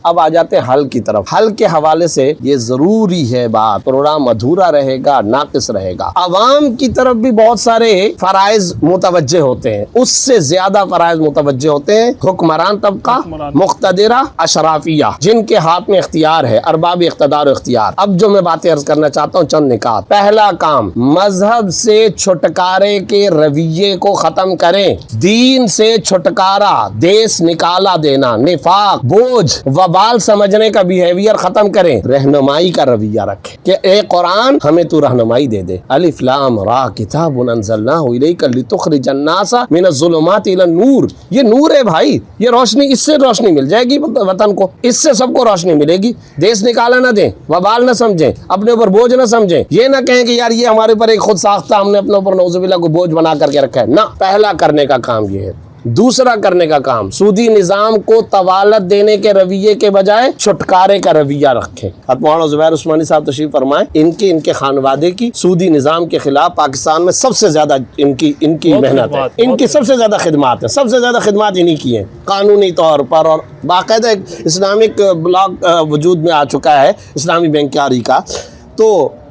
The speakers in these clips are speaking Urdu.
اب آ جاتے ہیں حل کی طرف۔ حل کے حوالے سے یہ ضروری ہے بات، پروگرام ادھورا رہے گا، ناقص رہے گا۔ عوام کی طرف بھی بہت سارے فرائض متوجہ ہوتے ہیں، اس سے زیادہ فرائض متوجہ ہوتے ہیں حکمران طبقہ، مقتدرہ، اشرافیہ، جن کے ہاتھ میں اختیار ہے، ارباب اقتدار و اختیار۔ اب جو میں باتیں عرض کرنا چاہتا ہوں چند نکات۔ پہلا کام، مذہب سے چھٹکارے کے رویے کو ختم کریں، دین سے چھٹکارا، دیس نکالا دینا، نفاق، بوجھ، وبال سمجھنے کا بیہیویئر ختم کریں، رہنمائی کا رویہ رکھیں کہ اے قرآن ہمیں تو رہنمائی دے دے۔ الف لام را کتاب انزلناہ الیک لتخرج الناس من الظلمات الی النور، یہ نور ہے بھائی، یہ روشنی، اس سے روشنی مل جائے گی وطن کو، اس سے سب کو روشنی ملے گی۔ دیس نکالا نہ دیں، وبال نہ سمجھیں، اپنے اوپر بوجھ نہ سمجھیں، یہ نہ کہیں کہ یار یہ ہمارے اوپر ایک خود ساختہ، ہم نے اپنے اوپر نعوذ باللہ کو بوجھ بنا کر کے رکھا ہے۔ نہ، پہلا کرنے کا کام یہ ہے۔ دوسرا کرنے کا کام، سودی نظام کو طوالت دینے کے رویے کے بجائے چھٹکارے کا رویہ رکھیں۔ مولانا زبیر عثمانی صاحب تشریف فرمائیں، ان کے خانوادے کی سودی نظام کے خلاف پاکستان میں سب سے زیادہ ان کی محنت ہے، ان کی سب سے زیادہ خدمات ہیں، سب سے زیادہ خدمات انہی کی ہیں قانونی طور پر، اور باقاعدہ ایک اسلامک بلاک وجود میں آ چکا ہے اسلامی بینکاری کا۔ تو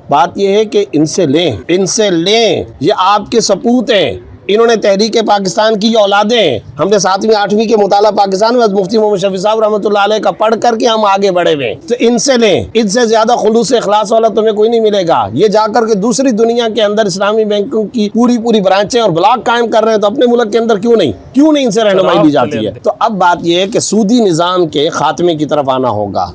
بات یہ ہے کہ ان سے لیں، یہ آپ کے سپوت ہیں، انہوں نے تحریک پاکستان کی اولادیں ہیں۔ ہم نے 7ویں 8ویں کے مطالعہ پاکستان میں مفتی محمد شفیع صاحب رحمۃ اللہ علیہ کا پڑھ کر کے ہم آگے بڑھے ہوئے، تو ان سے لیں، ان سے زیادہ خلوص اخلاص والا تمہیں کوئی نہیں ملے گا۔ یہ جا کر کے دوسری دنیا کے اندر اسلامی بینکوں کی پوری برانچیں اور بلاک قائم کر رہے ہیں، تو اپنے ملک کے اندر کیوں نہیں ان سے رہنمائی لی جاتی ہے؟ تو اب بات یہ ہے کہ سودی نظام کے خاتمے کی طرف آنا ہوگا۔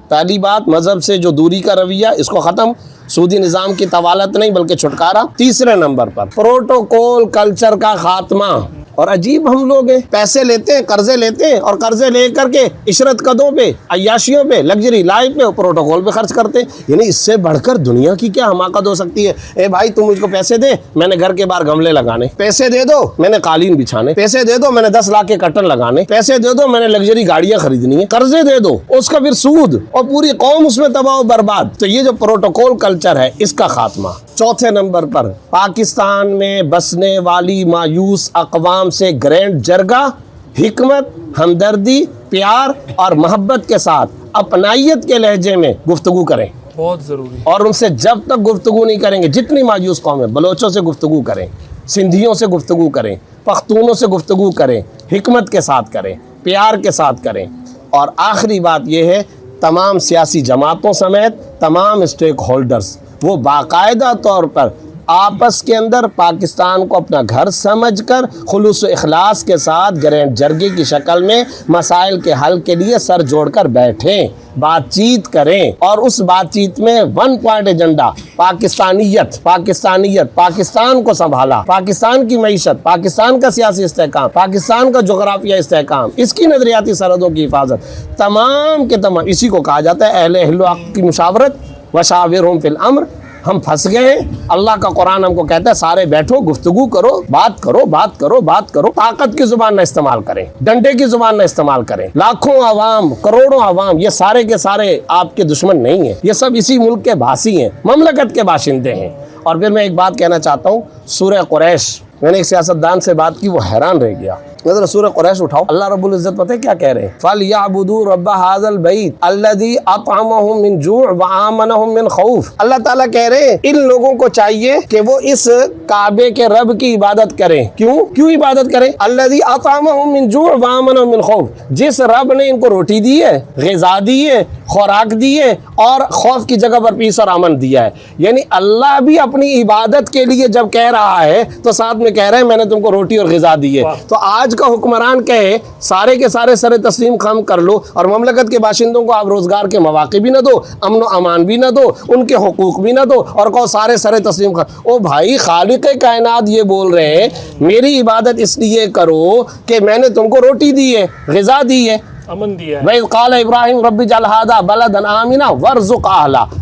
پہلی بات، مذہب سے جو دوری کا رویہ، اس کو ختم، سودی نظام کی طوالت نہیں بلکہ چھٹکارا۔ تیسرے نمبر پر پروٹوکول کلچر کا خاتمہ۔ اور عجیب ہم لوگ ہیں، پیسے لیتے ہیں، قرضے لیتے ہیں، اور قرضے لے کر کے عشرت قدوں پہ، عیاشیوں پہ، لگژری لائف پہ، پروٹوکول پہ خرچ کرتے ہیں۔ یعنی اس سے بڑھ کر دنیا کی کیا حماقت ہو سکتی ہے؟ اے بھائی تم مجھ کو پیسے دے، میں نے گھر کے باہر گملے لگانے، پیسے دے دو میں نے قالین بچھانے، پیسے دے دو میں نے 10 لاکھ کے کٹر لگانے، پیسے دے دو میں نے لگژری گاڑیاں خریدنی ہیں، قرضے دے دو، اس کا پھر سود، اور پوری قوم اس میں تباہ و برباد۔ تو یہ جو پروٹوکول کلچر ہے، اس کا خاتمہ۔ چوتھے نمبر پر، پاکستان میں بسنے والی مایوس اقوام سے گرینڈ جرگہ، حکمت، ہمدردی، پیار اور محبت کے ساتھ اپنائیت کے لہجے میں گفتگو کریں، بہت ضروری۔ اور ان سے جب تک گفتگو نہیں کریں گے، جتنی مایوس قوم ہے، بلوچوں سے گفتگو کریں، سندھیوں سے گفتگو کریں، پختونوں سے گفتگو کریں، حکمت کے ساتھ کریں، پیار کے ساتھ کریں۔ اور آخری بات یہ ہے، تمام سیاسی جماعتوں سمیت تمام اسٹیک ہولڈرز وہ باقاعدہ طور پر آپس کے اندر پاکستان کو اپنا گھر سمجھ کر خلوص و اخلاص کے ساتھ گرینڈ جرگے کی شکل میں مسائل کے حل کے لیے سر جوڑ کر بیٹھیں، بات چیت کریں، اور اس بات چیت میں 1 پوائنٹ ایجنڈا، پاکستانیت، پاکستان کو سنبھالا، پاکستان کی معیشت، پاکستان کا سیاسی استحکام، پاکستان کا جغرافیہ استحکام، اس کی نظریاتی سرحدوں کی حفاظت، تمام کے تمام، اسی کو کہا جاتا ہے اہل حق کی مشاورت، وشاورہم فی الامر۔ ہم پھنس گئے ہیں، اللہ کا قرآن ہم کو کہتا ہے سارے بیٹھو، گفتگو کرو، بات کرو، طاقت کی زبان نہ استعمال کریں، ڈنڈے کی زبان نہ استعمال کریں۔ لاکھوں عوام، کروڑوں عوام، یہ سارے کے سارے آپ کے دشمن نہیں ہیں، یہ سب اسی ملک کے باسی ہیں، مملکت کے باشندے ہیں۔ اور پھر میں ایک بات کہنا چاہتا ہوں، سورہ قریش، میں نے ایک سیاستدان سے بات کی، وہ حیران رہ گیا۔ نظر سورہ قریش اٹھاؤ، اللہ رب العزت پتہ ہے کیا کہہ رہے ہیں؟ فَلْيَعْبُدُوا رَبَّ هَذَا الْبَيْتِ الَّذِي أَطْعَمَهُم مِّن جُوعٍ وَآمَنَهُم مِّن خَوْفٍ۔ اللہ تعالیٰ کہہ رہے ہیں ان لوگوں کو چاہیے کہ وہ اس کعبے کے رب کی عبادت کریں۔ کیوں عبادت کریں؟ الَّذِي أَطْعَمَهُم مِّن جُوعٍ وَآمَنَهُم مِّن خَوْفٍ، جس رب نے ان کو روٹی دی ہے، غذا دی ہے، خوراک دی ہے، اور خوف کی جگہ پر پیس اور امن دیا ہے۔ یعنی اللہ بھی اپنی عبادت کے لیے جب کہہ رہا ہے تو ساتھ میں کہہ رہے ہیں میں نے تم کو روٹی اور غذا دی ہے۔ تو آج کا حکمران کہے سارے کے سارے سر تسلیم خم کر لو، اور مملکت کے باشندوں کو آپ روزگار کے مواقع بھی نہ دو، امن و امان بھی نہ دو، ان کے حقوق بھی نہ دو، اور کہو سارے سر تسلیم خم۔ او بھائی، خالق کائنات یہ بول رہے ہیں میری عبادت اس لیے کرو کہ میں نے تم کو روٹی دی ہے، غذا دی ہے، امن دیا ہے۔ وَإِذْ قَالَ إِبْرَاهِيمُ رَبِّ اجْعَلْ هَٰذَا بَلَدًا آمِنًا وَارْزُقْ أَهْلَهُ۔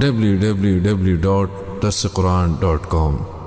www.darsequran.com